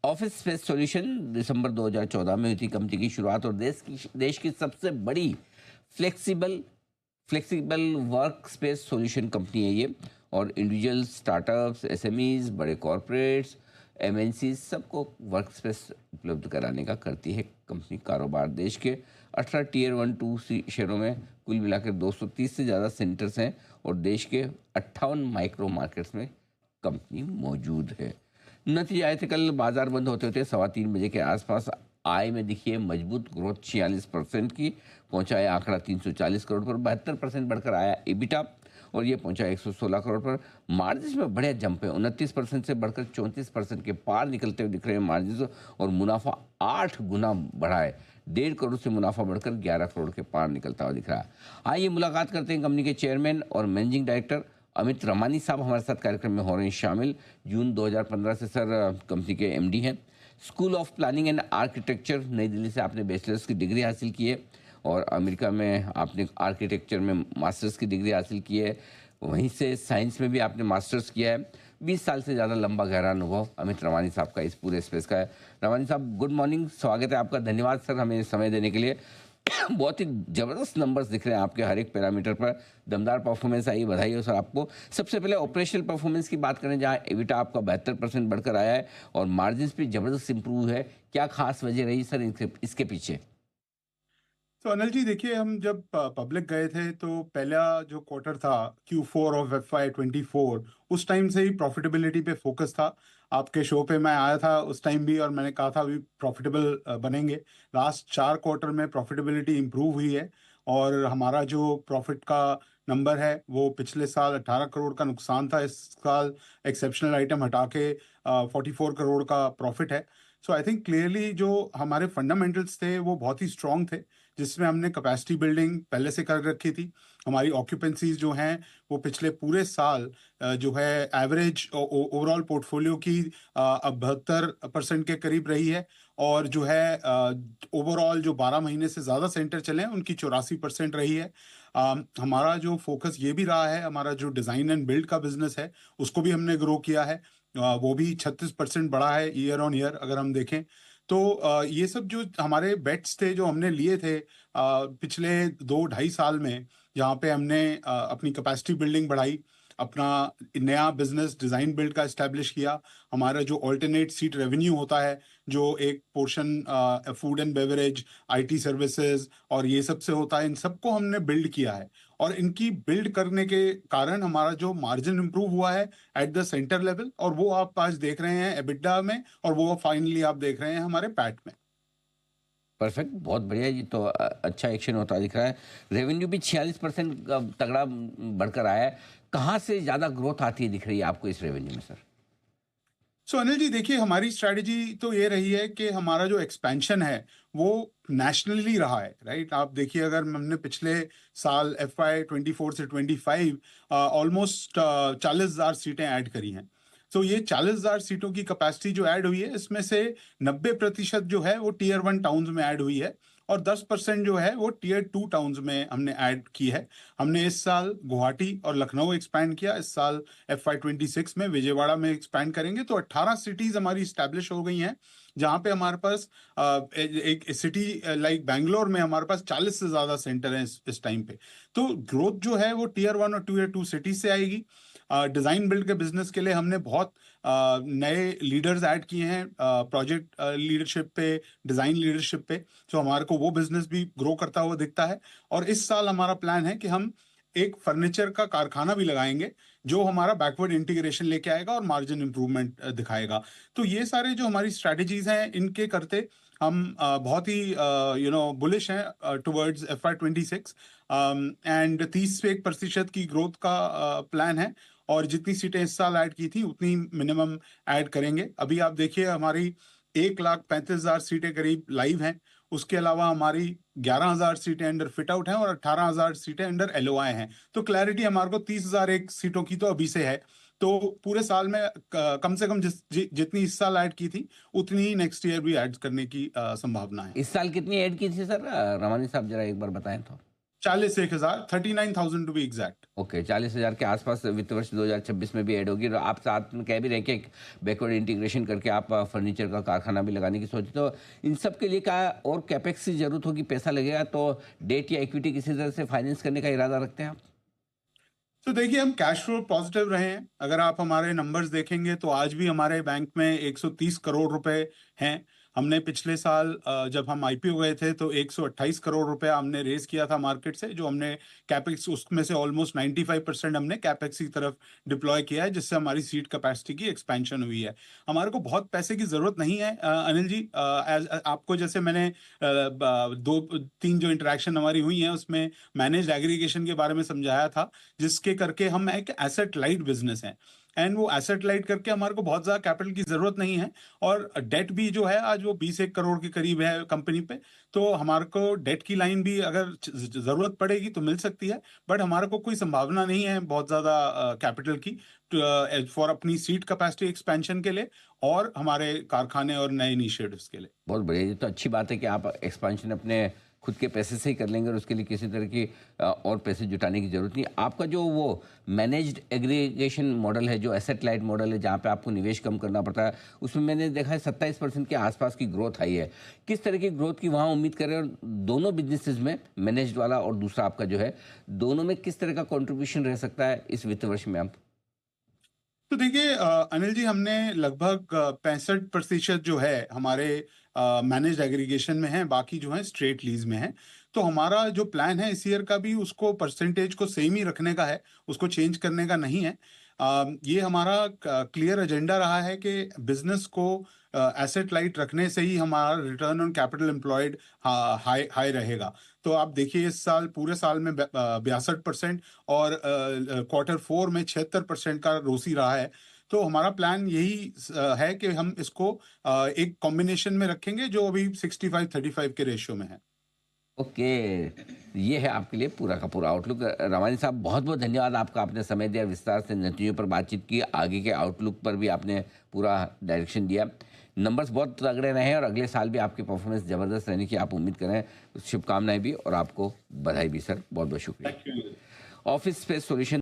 Office space solution दिसंबर 2014 में हुई थी कंपनी की शुरुआत, और देश की सबसे बड़ी flexible flexible work space solution company है ये। और इंडिविजुअल स्टार्टअप्स, एसएमईज, बड़े कॉरपोरेट्स, एमएनसी सबको वर्क स्पेस उपलब्ध कराने का करती है कंपनी कारोबार। देश के 18 टीयर 1-2 शहरों में कुल मिलाकर 230 से ज़्यादा सेंटर्स हैं, और देश के 58 माइक्रो मार्केट्स में कंपनी मौजूद है। नतीजे आए थे कल बाजार बंद होते होते 3:15 बजे के आसपास। आय में दिखिए मजबूत ग्रोथ 46% की, पहुंचा है आंकड़ा 340 करोड़ पर, 72% बढ़कर आया एबिटा, और ये पहुंचा 116 करोड़ पर। मार्जिन में बढ़िया जंप है, 29% से बढ़कर 34% के पार निकलते हुए दिख रहे हैं मार्जिन, और मुनाफा 8 गुना बढ़ा है, 1.5 करोड़ से मुनाफा बढ़कर 11 करोड़ के पार निकलता हुआ दिख रहा है। आइए मुलाकात करते हैं कंपनी के चेयरमैन और मैनेजिंग डायरेक्टर अमित रमानी साहब हमारे साथ कार्यक्रम में हो रहे हैं शामिल। जून 2015 से सर कंपनी के एमडी हैं। School of planning and architecture नई दिल्ली से आपने बैचलर्स की डिग्री हासिल की है, और अमेरिका में आपने आर्किटेक्चर में मास्टर्स की डिग्री हासिल की है। वहीं से साइंस में भी आपने मास्टर्स किया है। 20 साल से ज़्यादा लंबा गहरा अनुभव अमित रमानी साहब का इस पूरे स्पेस का है। रमानी साहब, गुड मॉर्निंग, स्वागत है आपका। धन्यवाद सर हमें समय देने के लिए। बहुत ही जबरदस्त नंबर्स दिख रहे हैं आपके हर एक पैरामीटर पर, दमदार परफॉर्मेंस आई, बधाई हो सर आपको। सबसे पहले ऑपरेशनल परफॉर्मेंस की बात करें, जहां एबिटा आपका 72% बढ़कर आया है और मार्जिन भी जबरदस्त इंप्रूव है। क्या खास वजह रही सर इसके पीछे? तो अनिल जी देखिए, हम जब पब्लिक गए थे तो पहला जो क्वार्टर था Q4 ऑफ FY24, उस टाइम से ही प्रॉफिटेबिलिटी पे फोकस था। आपके शो पे मैं आया था उस टाइम भी, और मैंने कहा था अभी प्रॉफिटेबल बनेंगे। लास्ट 4 क्वार्टर में प्रॉफिटेबिलिटी इंप्रूव हुई है, और हमारा जो प्रॉफिट का नंबर है वो पिछले साल 18 करोड़ का नुकसान था, इस साल एक्सेप्शनल आइटम हटा के 44 करोड़ का प्रॉफिट है। सो आई थिंक क्लियरली जो हमारे फंडामेंटल्स थे वो बहुत ही स्ट्रांग थे, जिसमें हमने कैपेसिटी बिल्डिंग पहले से कर रखी थी। हमारी ऑक्यूपेंसीज जो हैं वो पिछले पूरे साल जो है एवरेज ओवरऑल पोर्टफोलियो की 72% के करीब रही है, और जो है ओवरऑल जो 12 महीने से ज़्यादा सेंटर चले हैं उनकी 84% रही है। हमारा जो फोकस ये भी रहा है, हमारा जो डिज़ाइन एंड बिल्ड का बिजनेस है उसको भी हमने ग्रो किया है। वो भी 36% बढ़ा है ईयर ऑन ईयर अगर हम देखें तो। ये सब जो हमारे बेट्स थे जो हमने लिए थे पिछले 2-2.5 साल में, जहाँ पे हमने अपनी कैपेसिटी बिल्डिंग बढ़ाई, अपना नया बिजनेस डिज़ाइन बिल्ड का इस्टेब्लिश किया। हमारा जो ऑल्टरनेट सीट रेवेन्यू होता है, जो एक portion food and beverage, IT services और ये सब से होता है, इन सबको हमने बिल्ड किया है। और इनकी बिल्ड करने के कारण हमारा जो मार्जिन इंप्रूव हुआ है एट द सेंटर लेवल, और वो आप आज देख रहे हैं एबिटा में, और वो फाइनली आप देख रहे हैं हमारे पैट में। परफेक्ट, बहुत बढ़िया। ये तो अच्छा एक्शन होता दिख रहा है। रेवेन्यू भी 46% का तगड़ा बढ़कर आया है। कहाँ से ज़्यादा ग्रोथ आती है दिख रही है आपको इस रेवेन्यू में सर? सो अनिल जी देखिए, हमारी स्ट्रैटेजी तो ये रही है कि हमारा जो एक्सपेंशन है वो नेशनली रहा है, राइट। आप देखिए, अगर हमने पिछले साल FY24 से 25 ऑलमोस्ट 40,000 सीटें ऐड करी हैं। तो ये 40,000 सीटों की कैपेसिटी जो ऐड हुई है, इसमें से 90% जो है वो Tier 1 टाउन्स में ऐड हुई है, और 10% जो है वो Tier 2 टाउन्स में हमने ऐड की है। हमने इस साल गुवाहाटी और लखनऊ एक्सपैंड किया, इस साल FY26 में विजयवाड़ा में एक्सपैंड करेंगे। तो 18 सिटीज हमारी स्टैब्लिश हो गई हैं, जहां पे हमारे पास एक सिटी लाइक बैंगलोर में हमारे पास 40 से ज्यादा सेंटर हैं इस टाइम पे। तो ग्रोथ जो है वो Tier 1 और Tier 2 सिटीज से आएगी। डिजाइन बिल्ड के बिजनेस के लिए हमने बहुत नए लीडर्स ऐड किए हैं, प्रोजेक्ट लीडरशिप पे, डिजाइन लीडरशिप पे। तो हमारे को वो बिजनेस भी ग्रो करता हुआ दिखता है। और इस साल हमारा प्लान है कि हम एक फर्नीचर का कारखाना भी लगाएंगे, जो हमारा बैकवर्ड इंटीग्रेशन लेके आएगा और मार्जिन इंप्रूवमेंट दिखाएगा। तो ये सारे जो हमारी स्ट्रैटेजीज हैं, इनके करते हम बहुत ही बुलिश हैं टुवर्ड्स FY26। एंड 30% की ग्रोथ का प्लान है, और जितनी सीटें इस साल ऐड की थी उतनी मिनिमम ऐड करेंगे। अभी आप देखिए, हमारी 1,35,000 सीटें करीब लाइव हैं। उसके अलावा हमारी 11,000 सीटें अंडर फिट आउट हैं, और 18,000 सीटें अंडर LOI हैं। तो क्लैरिटी हमारे को 30,001 सीटों की तो अभी से है। तो पूरे साल में कम से कम जितनी इस साल ऐड की थी उतनी ही नेक्स्ट ईयर भी ऐड करने की संभावना है। इस साल कितनी ऐड की थी सर? रमानी साहब जरा एक बार बताएं तो। 40,000 39,000 टू बी एग्जैक्ट। ओके, 40,000 के आसपास वित्त वर्ष 2026 में भी ऐड होगी और आप साथ में कह भी रहे हैं कि एक बैकवर्ड इंटीग्रेशन करके आप फर्नीचर का कारखाना भी लगाने की सोच, तो इन सब के लिए क्या और कैपेक्स की जरूरत होगी, पैसा लगेगा, तो डेट या इक्विटी किसी तरह से फाइनेंस करने का इरादा रखते हैं आप? तो देखिए हम कैश फ्लो पॉजिटिव रहे हैं। अगर आप हमारे नंबर्स देखेंगे तो आज भी हमारे बैंक में 130 करोड़ रुपए हैं। हमने पिछले साल जब हम आईपीओ गए थे तो 128 करोड़ रुपए हमने रेज किया था मार्केट से, जो हमने कैपेक्स उसमें से ऑलमोस्ट 95% हमने कैपेक्स की तरफ डिप्लॉय किया है, जिससे हमारी सीट कैपेसिटी की एक्सपेंशन हुई है। हमारे को बहुत पैसे की जरूरत नहीं है अनिल जी। आपको जैसे मैंने दो तीन जो इंटरेक्शन हमारी हुई है उसमें मैनेज्ड एग्रीगेशन के बारे में समझाया था, जिसके करके हम एक एसेट लाइट बिजनेस है। एंड वो एसेट लाइट करके हमारे को बहुत ज्यादा कैपिटल की जरूरत नहीं है। और डेट भी जो है आज वो 21 करोड़ के करीब है कंपनी पे। तो हमारे को डेट की लाइन भी अगर जरूरत पड़ेगी तो मिल सकती है, बट हमारे को कोई संभावना नहीं है बहुत ज्यादा कैपिटल की फॉर अपनी सीट कैपेसिटी एक्सपेंशन के लिए और हमारे कारखाने और नए इनिशिएटिव्स के लिए। बहुत बढ़िया, ये तो अच्छी बात है कि आप एक्सपांशन अपने खुद के पैसे से ही कर लेंगे और उसके लिए किसी तरह की और पैसे जुटाने की जरूरत नहीं। आपका जो वो मैनेज्ड एग्रीगेशन मॉडल है, जो एसेट लाइट मॉडल है, जहाँ पे आपको निवेश कम करना पड़ता है, उसमें मैंने देखा है 27% के आसपास की ग्रोथ आई है। किस तरह की ग्रोथ की वहाँ उम्मीद करें, और दोनों बिजनेसेस में, मैनेज्ड वाला और दूसरा आपका जो है, दोनों में किस तरह का कॉन्ट्रीब्यूशन रह सकता है इस वित्त वर्ष में आप? तो देखिए अनिल जी, हमने लगभग 65% जो है हमारे मैनेज्ड एग्रीगेशन में है, बाकी जो है स्ट्रेट लीज में है। तो हमारा जो प्लान है इस ईयर का भी उसको परसेंटेज को सेम ही रखने का है, उसको चेंज करने का नहीं है। ये हमारा क्लियर एजेंडा रहा है कि बिजनेस को एसेट लाइट रखने से ही हमारा return on capital employed high high रहेगा। तो आप देखिए इस साल पूरे साल में 62% और Q4 में 76% का रोसी रहा है। तो हमारा प्लान यही है कि हम इसको एक कॉम्बिनेशन में रखेंगे जो अभी 65-35 के रेशियो में है। ओके, ये है आपके लिए पूरा का पूरा आउटलुक। रवानी साहब, बहुत बहुत धन्यवाद आपका, आपने समय दिया, विस्तार से नतीजों पर बातचीत की, आगे के आउटलुक पर भी आपने पूरा डायरेक्शन दिया। नंबर्स बहुत तगड़े रहे हैं और अगले साल भी आपकी परफॉर्मेंस ज़बरदस्त रहने की आप उम्मीद करें। शुभकामनाएं भी और आपको बधाई भी सर, बहुत बहुत शुक्रिया। Thank you. Office space solution